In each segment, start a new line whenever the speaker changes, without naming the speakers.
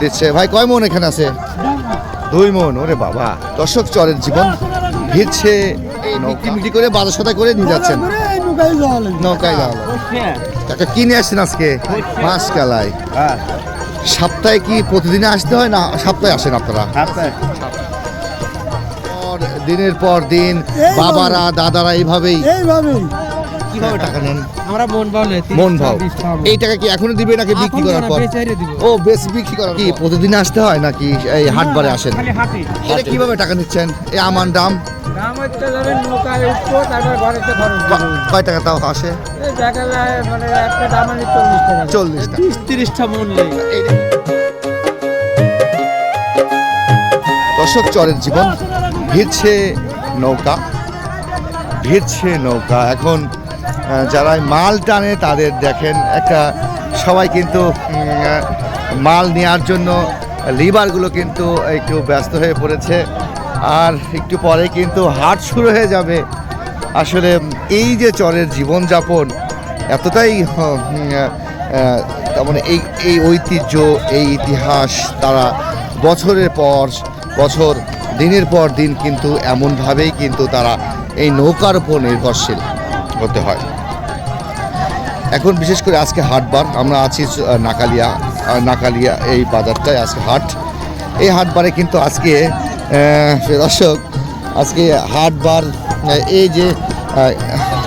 দিচ্ছে ভাই কয় মন এখানে আছে? 2 মন। ওরে বাবা, দর্শক চরের জীবন ভিড়ছে বিক্রি করে বাজার সদাই করে নিয়ে যাচ্ছেন নৌকায় যাওয়া কাকা কি নিয়ে আসছেন আজকে? মাছ কালাই। সপ্তাহে কি প্রতিদিনে আসতে হয় না সপ্তাহে আসেন আপনারা? দিনের পর দিন বাবারা দাদারা এইভাবেই কিভাবে টাকা নেন?
আমরা
মন ভাও। এই টাকা কি এখনো দিবে নাকি বিক্রি করার পর? ও বেশ বিক্রি করার কি প্রতিদিন আসতে হয় নাকি এই হাটবারে আসেন? এটা কিভাবে টাকা নিচ্ছেন? এই আমান দাম কয় টাকা তাও আসে? 40 টাকা
30টা মন।
দর্শক চরের জীবন ভিড়ছে নৌকা এখন যারা মাল টানে তাদের দেখেন একটা সবাই কিন্তু মাল নেওয়ার জন্য লিভারগুলো কিন্তু একটু ব্যস্ত হয়ে পড়েছে আর একটু পরে কিন্তু হাট শুরু হয়ে যাবে। আসলে এই যে চরের জীবনযাপন এতটাই তার মানে এই ঐতিহ্য এই ইতিহাস তারা বছরের পর বছর দিনের পর দিন কিন্তু এমনভাবেই কিন্তু তারা এই নৌকার উপর নির্ভরশীল হতে হয়। এখন বিশেষ করে আজকে হাটবার আমরা আছি নাকালিয়া এই বাজারটায় আজকে হাট। এই হাটবারে কিন্তু আজকে দর্শক আজকে হাটবার এই যে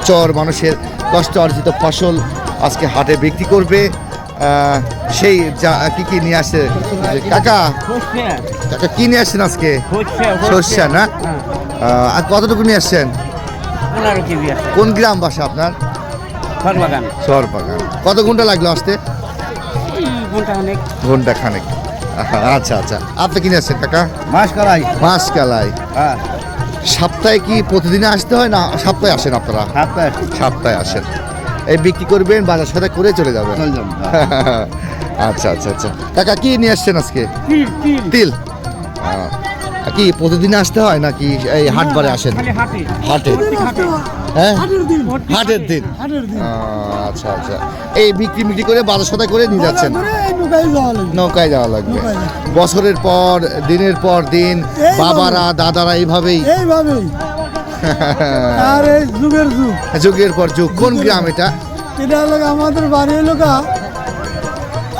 চর মানুষের কষ্ট অর্জিত ফসল আজকে হাটে বিক্রি করবে। সেই যা কি নিয়ে আসে কাকা কি নিয়ে আসছেন আজকে? সর্ষা না? আর কতটুকু নিয়ে আসছেন? কোন গ্রাম বাসা আপনার? চরবাগান। কত ঘন্টা লাগলো আসতে? ঘন্টা খানেক। আচ্ছা আচ্ছা, আপনি কিনে আসছেন কাকা? মাছ কালাই। সপ্তাহে কি প্রতিদিনে আসতে হয় না সপ্তাহে আসেন আপনারা? সপ্তাহে আসেন, এই বিক্রি করবেন বাজার সাথে করে চলে যাবেন। আচ্ছা আচ্ছা আচ্ছা, কাকা কি নিয়ে আসছেন আজকে? তিল। কি প্রতিদিন আসতে হয় নাকি এই হাটবারে আসেন? হাটে। হ্যাঁ হাটের দিন। আচ্ছা আচ্ছা, এই বিক্রি করে বাজার সদাই করে নিয়ে যাচ্ছেন নৌকায় যাওয়া লাগবে। বছরের পর দিনের পর দিন বাবারা দাদারা এইভাবেই যুগের পর যুগ। কোন গ্রাম এটা?
এটা হলো আমাদের বাড়ি হলো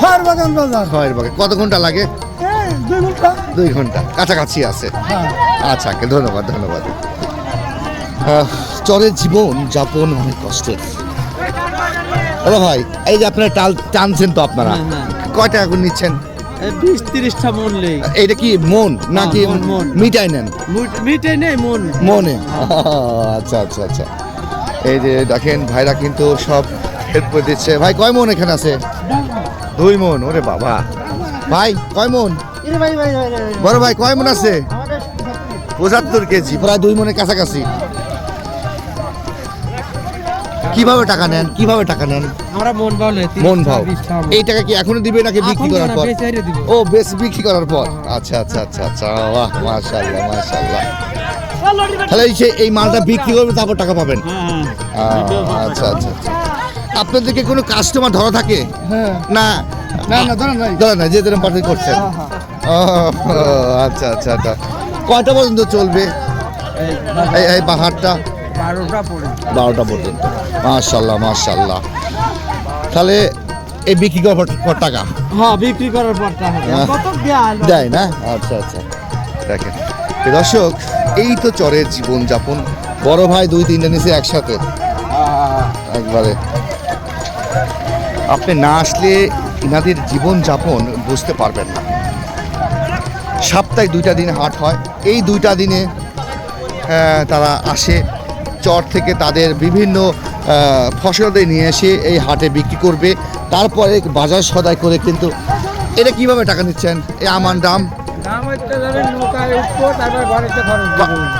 খয়েরবাগান বাজার।
খয়েরবাগান। কত ঘন্টা লাগে? 2 ঘন্টা কাছাকাছি আছে। আচ্ছা ধন্যবাদ। চরের জীবন যাপন অনেক কষ্টের। দাদা ভাই এই যে আপনারা টানছেন তো আপনারা কয় টাকা করে নিচ্ছেন?
20-30টা মন।
এটা কি মন নাকি মিটাই নেন?
মিটাই নেই
মনে। আচ্ছা আচ্ছা আচ্ছা, এই যে দেখেন ভাইরা কিন্তু সব হেল্প করে দিচ্ছে। ভাই কয় মন এখানে আছে? 2 মন। ওরে বাবা, ভাই কয় মন? বড় ভাই কয় মন আছে? 75 কেজি, প্রায় 2 মনের কাছাকাছি। কিভাবে টাকা নেন?
আমরা
মন ভাও। এই টাকা কি এখনো দিবে নাকি বিক্রি করার পর? ও বেশ বিক্রি করার পর। আচ্ছা আচ্ছা আচ্ছা আচ্ছা, বাহ মাশাআল্লাহ। তাহলে এই মালটা বিক্রি করবে তারপর টাকা পাবেন? আচ্ছা আচ্ছা, আপনাদেরকে কোনো কাস্টমার ধরা থাকে? না ধরা নাই, যে ধরেন পার্টি করছেন। আচ্ছা আচ্ছা আচ্ছা, কয়টা পর্যন্ত চলবে এই বাহারটা? 12টা পর্যন্ত। মাশাআল্লাহ। তাহলে এই বিক্রি করার পর টাকা?
হ্যাঁ, বিক্রি করার পর টাকা
দেয় না? আচ্ছা আচ্ছা, দেখেন দর্শক এই তো চরের জীবনযাপন। বড় ভাই 2-3টা নিচে একসাথে একবারে। আপনি না আসলে ইনাদের জীবনযাপন বুঝতে পারবেন না। সপ্তাহে 2টা দিন হাট হয়। এই 2টা দিনে তারা আসে চর থেকে তাদের বিভিন্ন ফসলাদি নিয়ে এসে এই হাটে বিক্রি করবে, তারপরে বাজার সদাই করে। কিন্তু এটা কিভাবে টাকা নিচ্ছেন? এই আমান দাম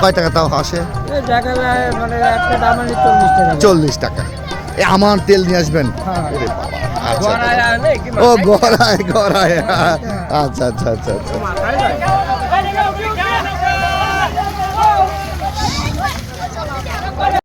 কয় টাকা তাও আসে? 40 টাকা। এই আমার তেল নিয়ে আসবেন? ও গড়ায়। আচ্ছা আচ্ছা আচ্ছা আচ্ছা,